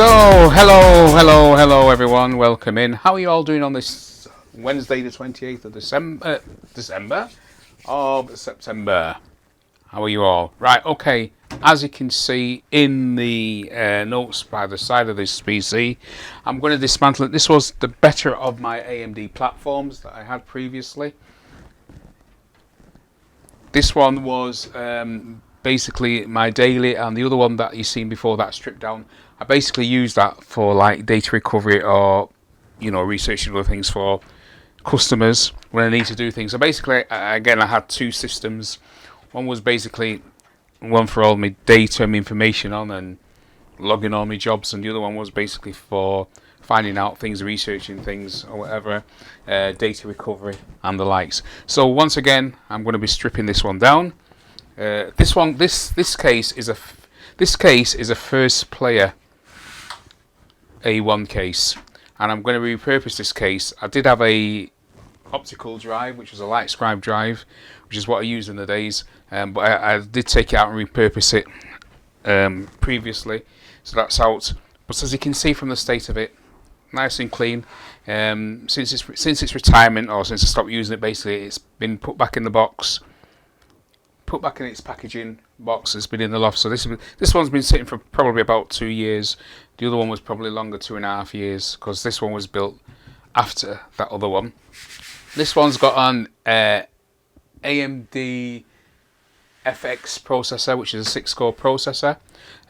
So, hello everyone, welcome in. How are you all doing on this Wednesday the 28th of September? How are you all? Right, okay, as you can see in the notes by the side of this PC, I'm going to dismantle it. This was the better of my AMD platforms that I had previously. This one was basically my daily, and the other one that you've seen before that stripped down, I basically use that for like data recovery or researching other things for customers when I need to do things. So basically, again, I had two systems. One was basically one for all my data and information on and logging all my jobs, and the other one was basically for finding out things, researching things or whatever, data recovery and the likes. So once again, I'm going to be stripping this one down. This case is a first player A1 case, and I'm going to repurpose this case. I did have a optical drive, which was a light scribe drive, which is what I used in the days, but I did take it out and repurpose it previously, so that's out. But as you can see from the state of it, nice and clean. Since its retirement, or since I stopped using it, basically it's been put back in the box, put back in its packaging box. It's been in the loft. So this one's been sitting for probably about 2 years. The other one was probably longer, 2.5 years, because this one was built after that other one. This one's got an AMD FX processor, which is a 6-core processor.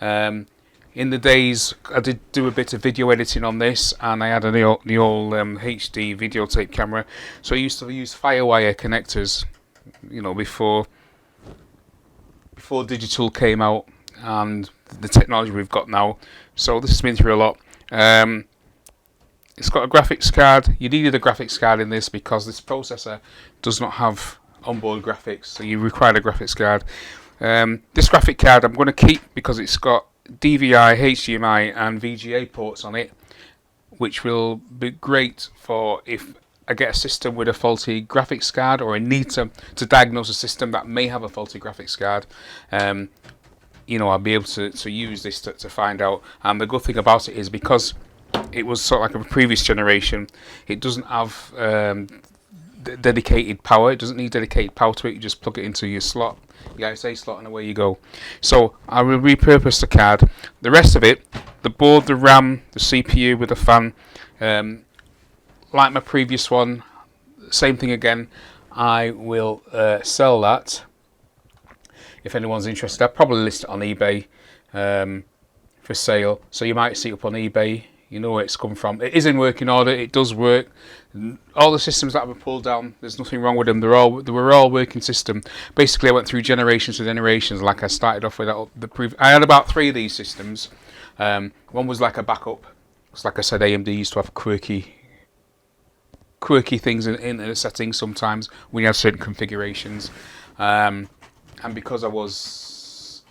In the days, I did do a bit of video editing on this, and I had the old HD videotape camera. So I used to use FireWire connectors, before digital came out and the technology we've got now. So this has been through a lot. It's got a graphics card. You needed a graphics card in this because this processor does not have onboard graphics, so you require a graphics card. This graphic card I'm going to keep because it's got DVI, HDMI and VGA ports on it, which will be great for if I get a system with a faulty graphics card, or I need to diagnose a system that may have a faulty graphics card. I'll be able to use this to find out. And the good thing about it is, because it was sort of like a previous generation, it doesn't have dedicated power. It doesn't need dedicated power to it. You just plug it into your slot, your ISA slot, and away you go. So I will repurpose the card. The rest of it, the board, the RAM, the CPU with the fan, like my previous one, same thing again. I will sell that. If anyone's interested, I'll probably list it on eBay for sale. So you might see it up on eBay. You know where it's come from. It is in working order. It does work. All the systems that were pulled down, there's nothing wrong with them. They were all working system. Basically, I went through generations to generations. Like I started off with I had about 3 of these systems. One was like a backup. It's like I said, AMD used to have quirky things in the settings sometimes when you have certain configurations. And because I was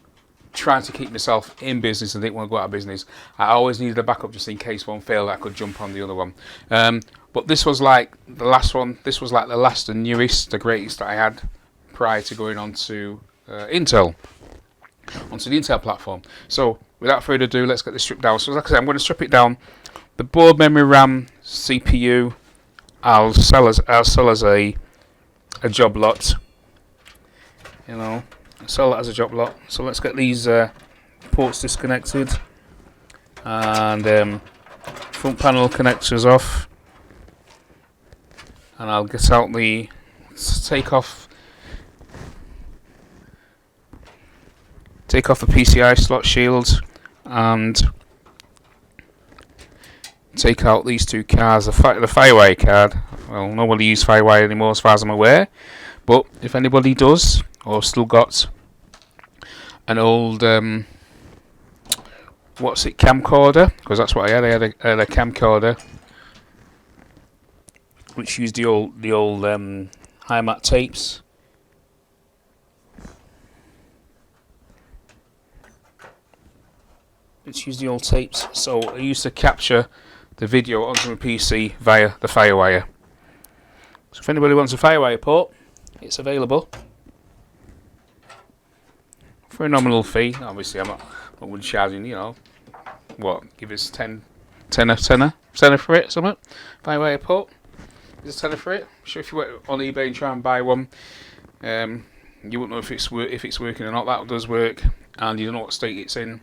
trying to keep myself in business and didn't want to go out of business, I always needed a backup just in case one failed. I could jump on the other one. But this was like the last one. This was like the last and newest, the greatest that I had prior to going on to Intel, onto the Intel platform. So without further ado, let's get this stripped down. So like I said, I'm going to strip it down. The board, memory, RAM, CPU, I'll sell as a job lot. Sell that as a job lot. So let's get these ports disconnected and front panel connectors off, and I'll get out take off the PCI slot shield and take out these 2 cards. The FireWire card. Well, nobody uses FireWire anymore as far as I'm aware, but if anybody does, or still got an old camcorder, because that's what I had. I had a camcorder which used the old high mat tapes. It's used the old tapes, so I used to capture the video onto my PC via the FireWire. So if anybody wants a FireWire port, it's available for a nominal fee. Obviously, I'm not charging, what? Give us tenner for it, something. Firewire port. Is a tenner for it. I'm sure if you went on eBay and try and buy one, you wouldn't know if it's working or not. That does work, and you don't know what state it's in.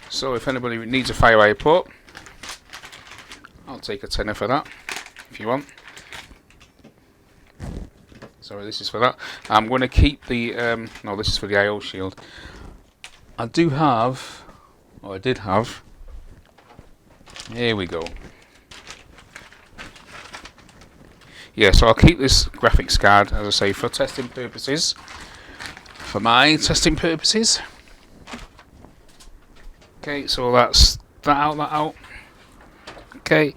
So if anybody needs a firewire port, I'll take a tenner for that if you want. Sorry, this is for that. I'm going to keep the no, this is for the I/O shield. I did have. Here we go. Yeah, so I'll keep this graphics card, as I say, for testing purposes. For my testing purposes. Okay, so that's that out. Okay,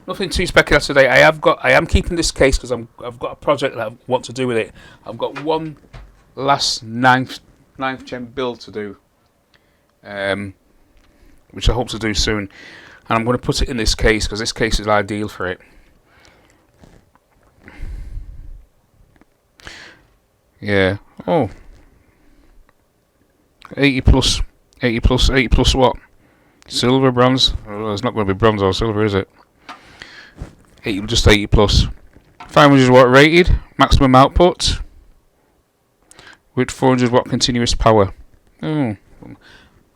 nothing too speculative today. I am keeping this case because I've got a project that I want to do with it. I've got one last 9th gen build to do, which I hope to do soon, and I'm going to put it in this case because this case is ideal for it. Yeah. Oh. 80 plus what? Silver, bronze? Oh, it's not going to be bronze or silver, is it? 80 plus. 500 watt rated, maximum output with 400 watt continuous power. Oh,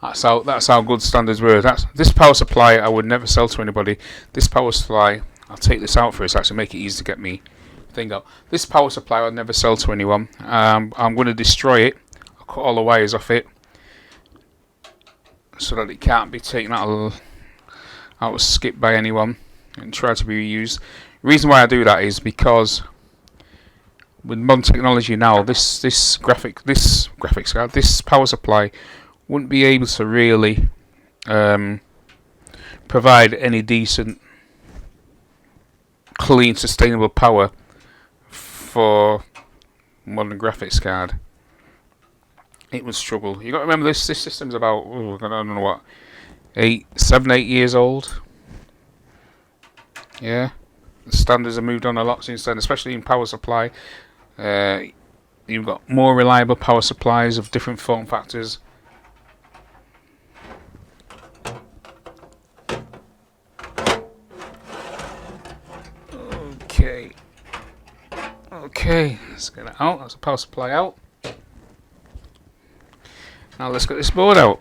that's how good standards were. This power supply I would never sell to anybody. This power supply, I'll take this out first, actually make it easy to get me thing up. This power supply I'll never sell to anyone. I'm going to destroy it. I'll cut all the wires off it so that it can't be taken out of skip by anyone and try to be reused. The reason why I do that is because with modern technology now, this graphics card, this power supply wouldn't be able to really provide any decent, clean, sustainable power for modern graphics card. It would struggle. You got to remember this system's about I don't know what, 7, 8 years old. Yeah, the standards have moved on a lot since then, especially in power supply. You've got more reliable power supplies of different form factors. Okay, let's get it out. That's a power supply out. Now let's get this board out.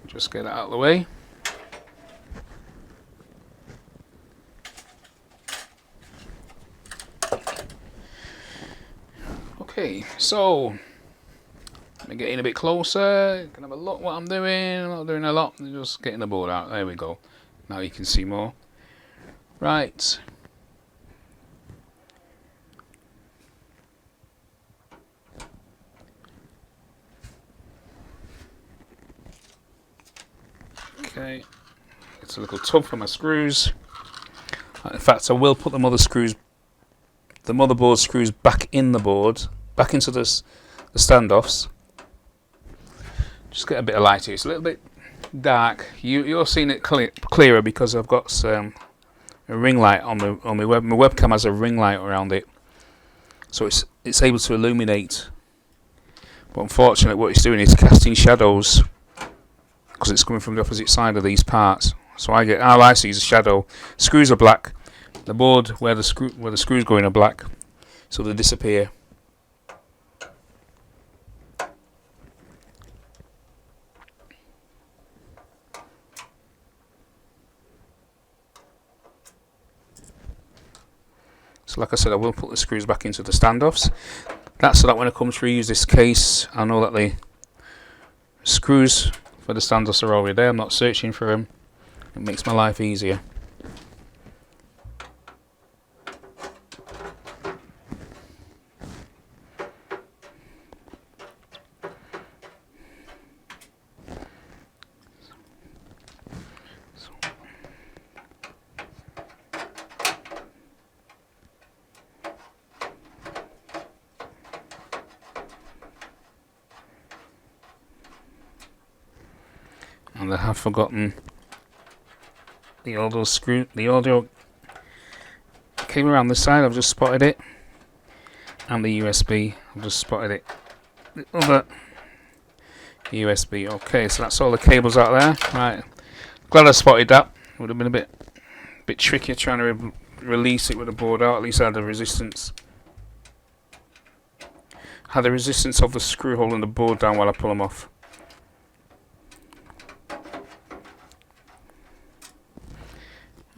Just get it out of the way. Okay, so let me get in a bit closer. You can have a look what I'm doing. I'm not doing a lot. I'm just getting the board out. There we go. Now you can see more. Right. Okay, it's a little tub for my screws. In fact, I will put the motherboard screws back in the board, back into the standoffs. Just get a bit of light here. It's a little bit dark. You're seeing it clearer because I've got a ring light on my web. My webcam has a ring light around it, so it's able to illuminate. But unfortunately, what it's doing is casting shadows, because it's coming from the opposite side of these parts. So all I see is a shadow. Screws are black. The board where the screws go in are black, so they disappear. So like I said, I will put the screws back into the standoffs. That's so that when I come to reuse this case, I know that the screws for the standoffs are already there. I'm not searching for them. It makes my life easier. And I have forgotten the audio came around this side. I've just spotted it, and the USB. I've just spotted it. the other USB. Okay, so that's all the cables out there. Right, glad I spotted that. Would have been a bit trickier trying to release it with the board out. At least I had the resistance. Had the resistance of the screw holding the board down while I pull them off.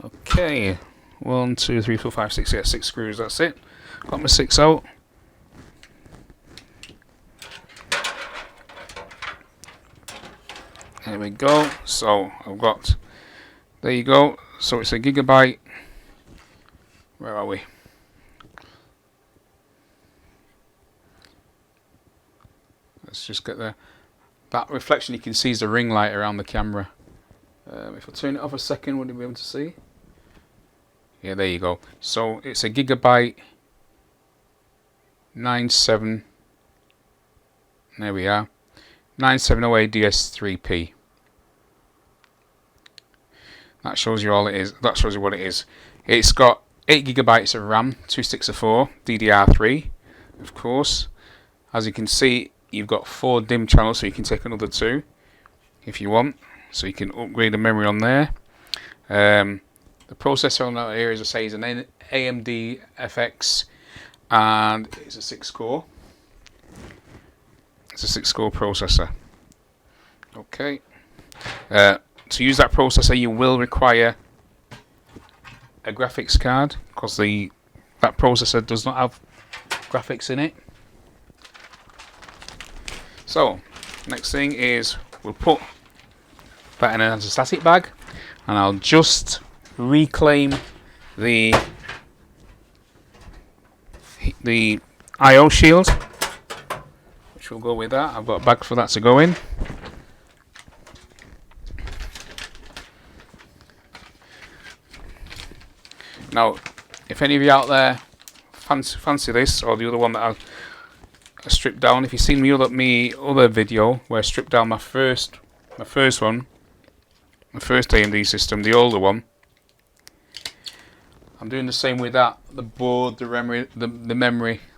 Okay, 1, 2, 3, 4, 5, 6. Yeah, 6 screws. That's it. Got my 6 out. There we go. So I've got. There you go. So it's a gigabyte. Where are we? Let's just get there. That reflection you can see is the ring light around the camera. If I turn it off a second, would you be able to see? Yeah, there you go. So it's a gigabyte 97. There we are. 9708 DS3P. That shows you all it is. That shows you what it is. It's got 8 gigabytes of RAM, 2 sticks of 4, DDR3, of course. As you can see, you've got 4 DIMM channels, so you can take another 2 if you want. So you can upgrade the memory on there. The processor on that here, as I say, is an AMD FX, and it's a 6-core. It's a 6-core processor. Okay. To use that processor, you will require a graphics card because that processor does not have graphics in it. So, next thing is we'll put that in an anti-static bag, and I'll just reclaim the I/O shield, which will go with that. I've got a bag for that to go in. Now, if any of you out there fancy this or the other one that I stripped down, if you've seen my other video where I stripped down my first AMD system, the older one, I'm doing the same with that. The board, the memory,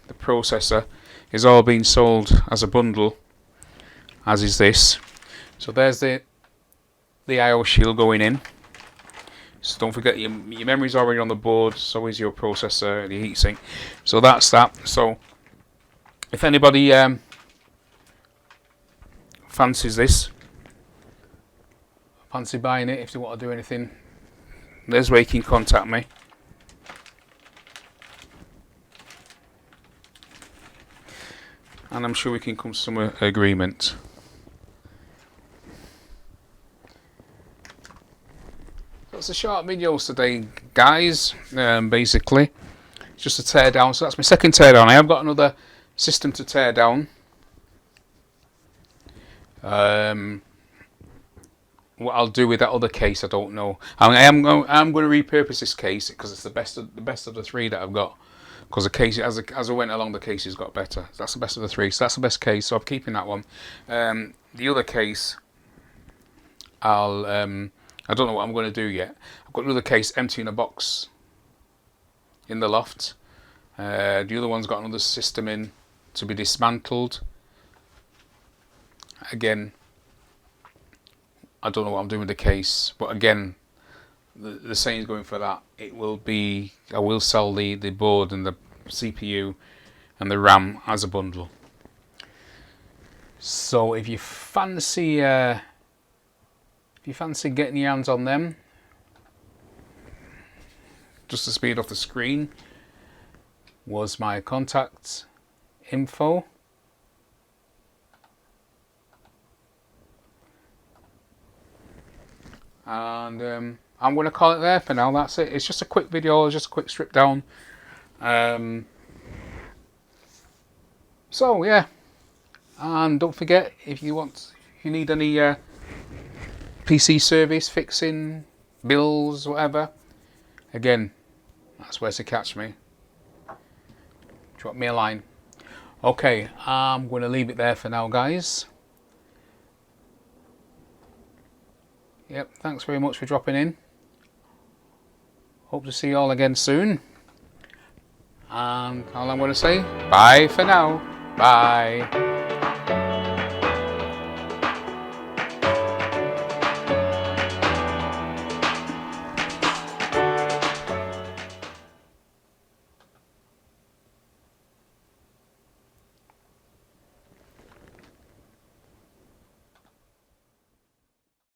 the processor is all being sold as a bundle, as is this. So there's the I/O shield going in. So don't forget your memory's already on the board, so is your processor and your heatsink. So that's that. So if anybody fancies this, fancy buying it, if they want to do anything, there's where you can contact me. And I'm sure we can come to some agreement. That's a short video today, guys. Basically, it's just a tear down. So that's my second tear down. I have got another system to tear down. What I'll do with that other case, I don't know. I'm going to repurpose this case because it's the best of the 3 that I've got. Because the case, as I went along, the cases got better. So that's the best of the 3. So that's the best case. So I'm keeping that one. The other case, I don't know what I'm going to do yet. I've got another case empty in a box in the loft. The other one's got another system in to be dismantled. Again, I don't know what I'm doing with the case, but again, the saying's going for that. It will be, I will sell the board and the CPU and the RAM as a bundle. So if you fancy getting your hands on them, just to speed off the screen was my contact info. And I'm going to call it there for now. That's it. It's just a quick video, just a quick strip down. So yeah, and don't forget, if you need any PC service, fixing, bills, whatever, again, that's where to catch me. Drop me a line. Okay, I'm going to leave it there for now, guys. Yep, thanks very much for dropping in. Hope to see you all again soon. And all I'm going to say, bye for now. Bye.